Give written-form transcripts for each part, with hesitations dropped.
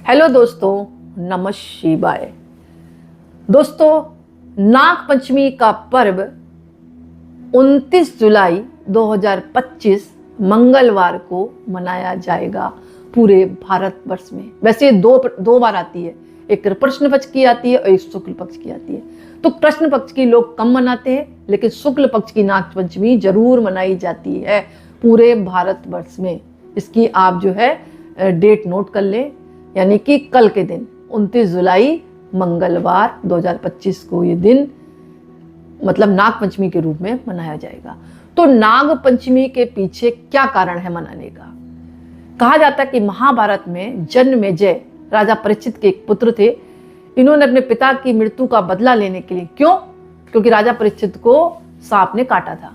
Hello दोस्तों, नमः शिवाय। दोस्तों, नाग पंचमी का पर्व 29 जुलाई 2025 मंगलवार को मनाया जाएगा पूरे भारतवर्ष में। वैसे दो बार आती है, एक कृष्ण पक्ष की आती है और एक शुक्ल पक्ष की आती है। तो कृष्ण पक्ष की लोग कम मनाते हैं, लेकिन शुक्ल पक्ष की नाग पंचमी जरूर मनाई जाती है पूरे भारतवर्ष में। इसकी आप जो है डेट नोट कर लें, यानी कि कल के दिन 29 जुलाई मंगलवार 2025 को ये दिन मतलब नाग पंचमी के रूप में मनाया जाएगा। तो नाग पंचमी के पीछे क्या कारण है मनाने का? कहा जाता है कि महाभारत में जन्मेजय राजा परीक्षित के एक पुत्र थे। इन्होंने अपने पिता की मृत्यु का बदला लेने के लिए, क्योंकि राजा परीक्षित को सांप ने काटा था,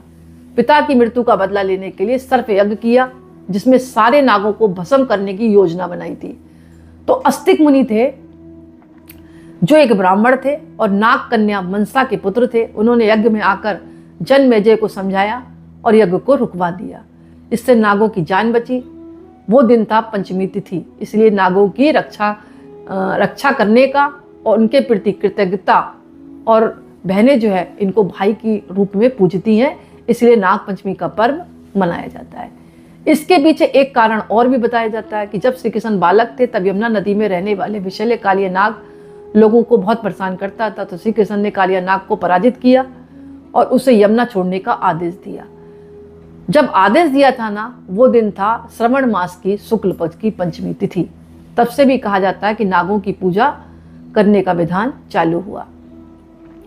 पिता की मृत्यु का बदला लेने के लिए सर्प यज्ञ किया, जिसमें सारे नागों को भस्म करने की योजना बनाई थी। तो अस्तिक मुनि थे जो एक ब्राह्मण थे और नाग कन्या मनसा के पुत्र थे। उन्होंने यज्ञ में आकर जन्मेजय को समझाया और यज्ञ को रुकवा दिया। इससे नागों की जान बची। वो दिन था पंचमी तिथि, इसलिए नागों की रक्षा करने का और उनके प्रति कृतज्ञता, और बहनें जो है इनको भाई की रूप में पूजती हैं, इसलिए नाग पंचमी का पर्व मनाया जाता है। इसके पीछे एक कारण और भी बताया जाता है कि जब श्री कृष्ण बालक थे तब यमुना नदी में रहने वाले विषैले कालिया नाग लोगों को बहुत परेशान करता था। तो श्री कृष्ण ने कालिया नाग को पराजित किया और उसे यमुना छोड़ने का आदेश दिया। जब आदेश दिया था ना, वो दिन था श्रवण मास की शुक्ल पक्ष की पंचमी तिथि। तब से भी कहा जाता है कि नागों की पूजा करने का विधान चालू हुआ।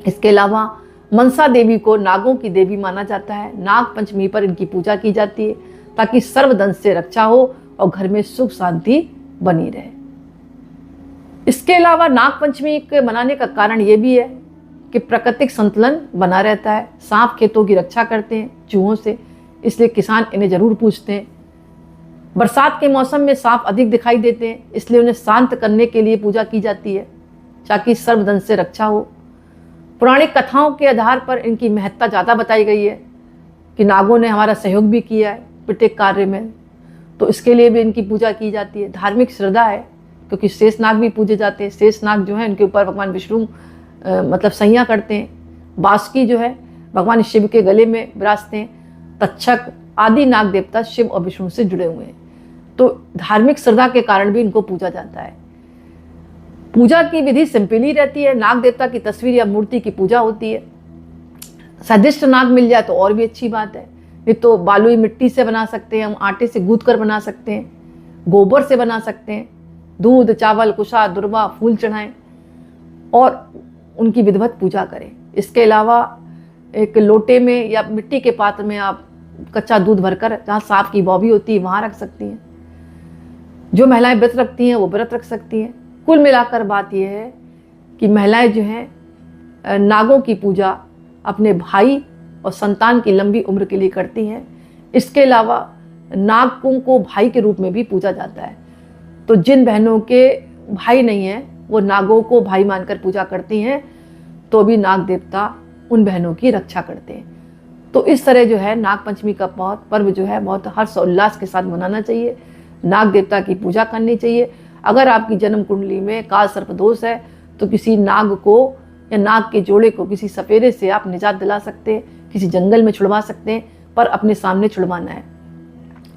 इसके अलावा मनसा देवी को नागों की देवी माना जाता है। नाग पंचमी पर इनकी पूजा की जाती है ताकि सर्वदंश से रक्षा हो और घर में सुख शांति बनी रहे। इसके अलावा नाग पंचमी के मनाने का कारण ये भी है कि प्राकृतिक संतुलन बना रहता है। सांप खेतों की रक्षा करते हैं चूहों से, इसलिए किसान इन्हें जरूर पूजते हैं। बरसात के मौसम में सांप अधिक दिखाई देते हैं, इसलिए उन्हें शांत करने के लिए पूजा की जाती है ताकि सर्वदंश से रक्षा हो। पौराणिक कथाओं के आधार पर इनकी महत्ता ज़्यादा बताई गई है कि नागों ने हमारा सहयोग भी किया है प्रत्येक कार्य में, तो इसके लिए भी इनकी पूजा की जाती है। धार्मिक श्रद्धा है क्योंकि शेषनाग भी पूजे जाते हैं। शेषनाग जो है इनके ऊपर भगवान विष्णु मतलब सैया करते हैं। बासुकी जो है भगवान शिव के गले में विराजते हैं। तक्षक आदि नाग देवता शिव और विष्णु से जुड़े हुए हैं, तो धार्मिक श्रद्धा के कारण भी इनको पूजा जाता है। पूजा की विधि सिंपल ही रहती है। नाग देवता की तस्वीर या मूर्ति की पूजा होती है। सदिष्ट नाग मिल जाए तो और भी अच्छी बात है। नहीं तो बालुई मिट्टी से बना सकते हैं, हम आटे से गूंथ कर बना सकते हैं, गोबर से बना सकते हैं। दूध, चावल, कुशा, दुर्वा, फूल चढ़ाएं और उनकी विधिवत पूजा करें। इसके अलावा एक लोटे में या मिट्टी के पात्र में आप कच्चा दूध भरकर, जहाँ सांप की बॉबी होती है वहाँ रख सकती हैं। जो महिलाएं व्रत रखती हैं वो व्रत रख सकती हैं। कुल मिलाकर बात यह है कि महिलाएं जो हैं नागों की पूजा अपने भाई और संतान की लंबी उम्र के लिए करती हैं। इसके अलावा नागों को भाई के रूप में भी पूजा जाता है। तो जिन बहनों के भाई नहीं हैं वो नागों को भाई मानकर पूजा करती हैं, तो भी नाग देवता उन बहनों की रक्षा करते हैं। तो इस तरह जो है नाग पंचमी का पर्व जो है बहुत हर्ष और उल्लास के साथ मनाना चाहिए। नाग देवता की पूजा करनी चाहिए। अगर आपकी जन्म कुंडली में काल सर्प दोष है तो किसी नाग को या नाग के जोड़े को किसी सपेरे से आप निजात दिला सकते हैं, किसी जंगल में छुड़वा सकते हैं, पर अपने सामने छुड़वाना है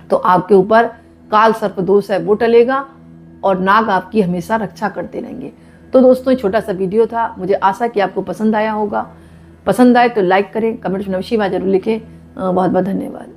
तो आपके ऊपर काल सर्प दोष है वो टलेगा और नाग आपकी हमेशा रक्षा करते रहेंगे। तो दोस्तों, ये छोटा सा वीडियो था, मुझे आशा कि आपको पसंद आया होगा। पसंद आए तो लाइक करें, कमेंट्स में नमः शिवाय जरूर लिखें। बहुत बहुत धन्यवाद।